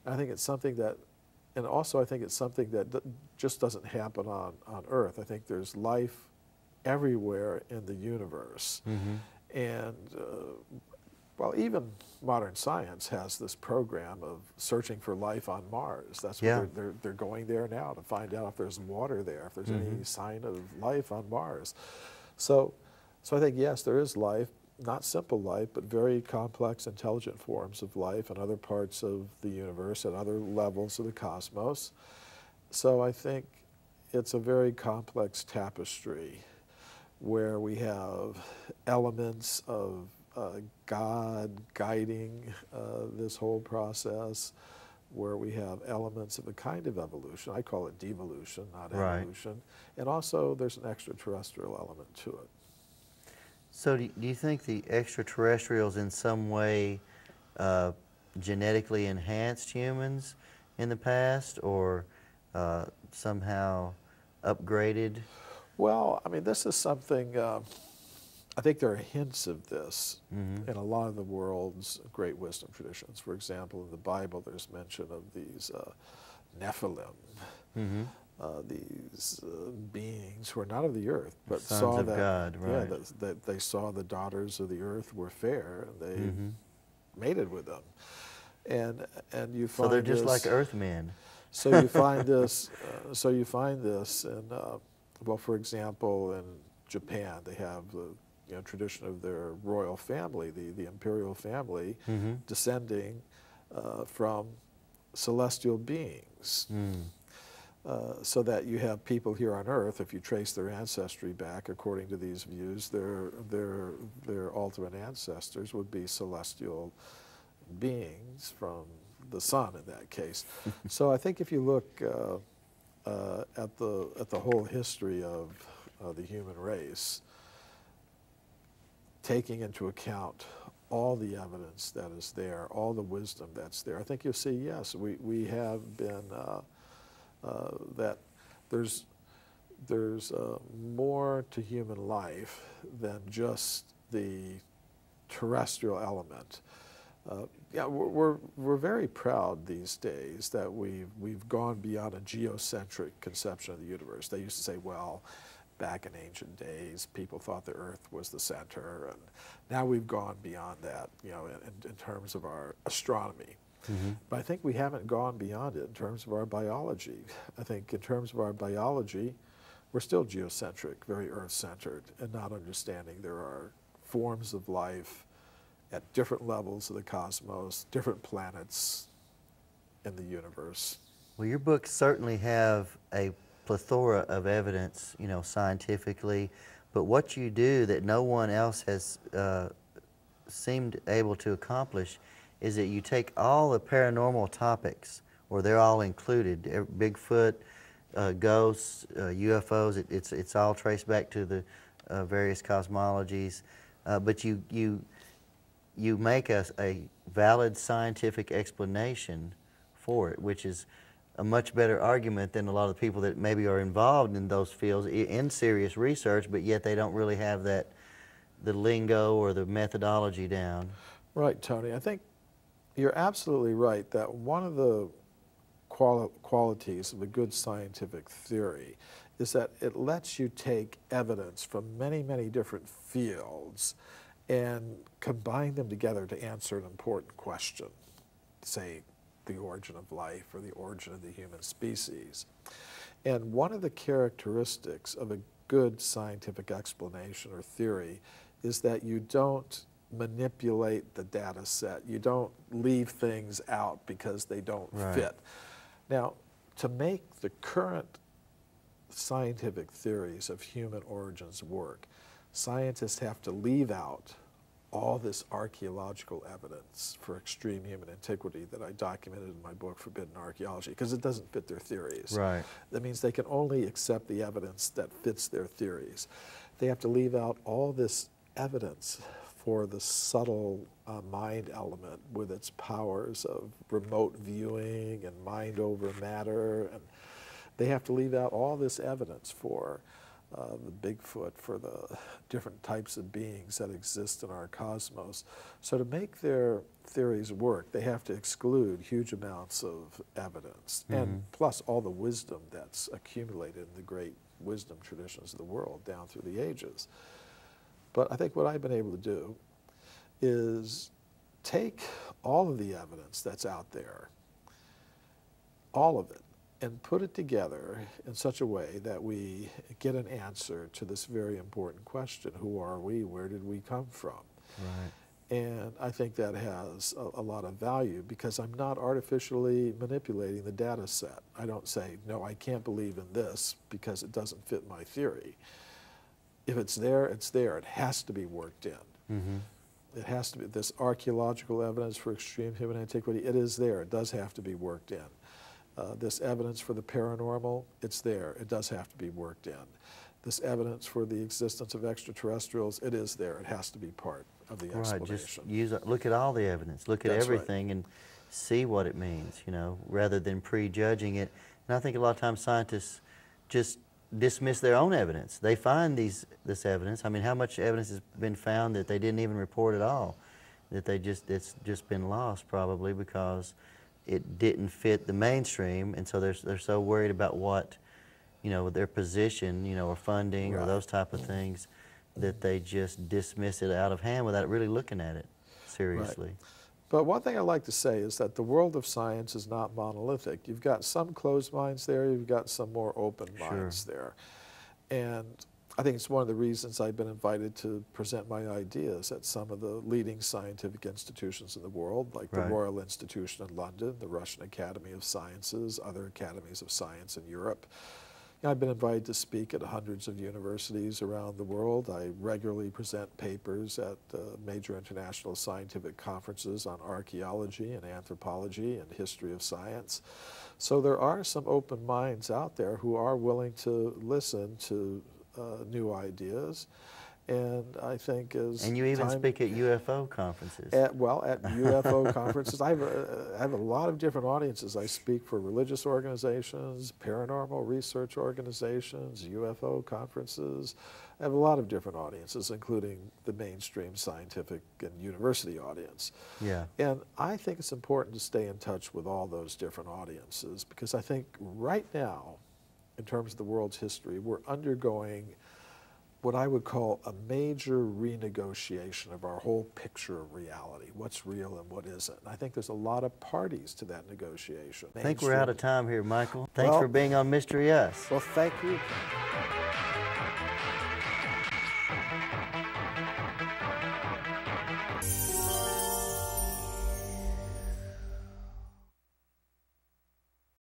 I think it's something that, and also I think it's something that just doesn't happen on Earth. I think there's life everywhere in the universe. And well, even modern science has this program of searching for life on Mars. That's what they're going there now to find out if there's water there, if there's any sign of life on Mars. So I think, yes, there is life, not simple life, but very complex, intelligent forms of life in other parts of the universe, at other levels of the cosmos. So I think it's a very complex tapestry where we have elements of God guiding this whole process, where we have elements of a kind of evolution. I call it devolution, not evolution. And also there's an extraterrestrial element to it. So do you think the extraterrestrials in some way genetically enhanced humans in the past, or somehow upgraded? Well, I mean, this is something, I think there are hints of this in a lot of the world's great wisdom traditions. For example, in the Bible, there's mention of these Nephilim, these beings who are not of the earth, but Sons saw of that, God, right. that they saw the daughters of the earth were fair, and they mated with them. And you find so they're just this, like Earthmen. So you find this. So you find this in, well, for example, in Japan, they have the tradition of their royal family, the imperial family, descending from celestial beings. So that you have people here on Earth, if you trace their ancestry back, according to these views, their ultimate ancestors would be celestial beings from the sun in that case. So I think if you look at the whole history of the human race, taking into account all the evidence that is there, all the wisdom that's there, I think you'll see, yes, we have been, that there's more to human life than just the terrestrial element. Yeah, we're very proud these days that we've gone beyond a geocentric conception of the universe. They used to say, well, back in ancient days, people thought the Earth was the center, and now we've gone beyond that, in terms of our astronomy. But I think we haven't gone beyond it in terms of our biology. I think in terms of our biology, we're still geocentric, very Earth-centered, and not understanding there are forms of life at different levels of the cosmos, different planets in the universe. Well, your books certainly have a plethora of evidence, scientifically, but what you do that no one else has seemed able to accomplish is that you take all the paranormal topics, or they're all included, Bigfoot, ghosts, UFOs, it's all traced back to the various cosmologies, but you make a valid scientific explanation for it, which is a much better argument than a lot of people that maybe are involved in those fields in serious research, but yet they don't really have the lingo or the methodology down. Right, Tony. I think you're absolutely right that one of the qualities of a good scientific theory is that it lets you take evidence from many, many different fields and combine them together to answer an important question, say the origin of life or the origin of the human species. And one of the characteristics of a good scientific explanation or theory is that you don't manipulate the data set. You don't leave things out because they don't fit. Now, to make the current scientific theories of human origins work, scientists have to leave out all this archaeological evidence for extreme human antiquity that I documented in my book, Forbidden Archeology, because it doesn't fit their theories. That means they can only accept the evidence that fits their theories. They have to leave out all this evidence for the subtle mind element with its powers of remote viewing and mind over matter, and they have to leave out all this evidence for the Bigfoot, for the different types of beings that exist in our cosmos. So to make their theories work, they have to exclude huge amounts of evidence, and plus all the wisdom that's accumulated in the great wisdom traditions of the world down through the ages. But I think what I've been able to do is take all of the evidence that's out there, all of it, and put it together in such a way that we get an answer to this very important question: who are we? Where did we come from? Right. And I think that has a lot of value, because I'm not artificially manipulating the data set. I don't say, no, I can't believe in this because it doesn't fit my theory. If it's there, it's there. It has to be worked in. It has to be. This archaeological evidence for extreme human antiquity, it is there. It does have to be worked in. This evidence for the paranormal, it's there. It does have to be worked in. This evidence for the existence of extraterrestrials, it is there. It has to be part of the explanation. Just look at all the evidence. Look at everything and see what it means, you know, rather than prejudging it. And I think a lot of times scientists just dismiss their own evidence. They find this evidence. I mean, how much evidence has been found that they didn't even report at all? That it's just been lost, probably because it didn't fit the mainstream, and so they're so worried about what, you know, their position, you know, or funding or those type of things, that they just dismiss it out of hand without really looking at it seriously. Right. But one thing I like to say is that the world of science is not monolithic. You've got some closed minds there, you've got some more open minds there. And I think it's one of the reasons I've been invited to present my ideas at some of the leading scientific institutions in the world, like the Royal Institution in London, the Russian Academy of Sciences, other academies of science in Europe. I've been invited to speak at hundreds of universities around the world. I regularly present papers at major international scientific conferences on archaeology and anthropology and history of science. So there are some open minds out there who are willing to listen to new ideas. And I think as And you even speak at UFO conferences. At UFO conferences. I have a lot of different audiences. I speak for religious organizations, paranormal research organizations, UFO conferences. I have a lot of different audiences, including the mainstream scientific and university audience. Yeah. And I think it's important to stay in touch with all those different audiences, because I think right now, in terms of the world's history, we're undergoing what I would call a major renegotiation of our whole picture of reality, what's real and what isn't. And I think there's a lot of parties to that negotiation. I think we're out of time here, Michael. Thanks for being on Mystery Us. Well, thank you.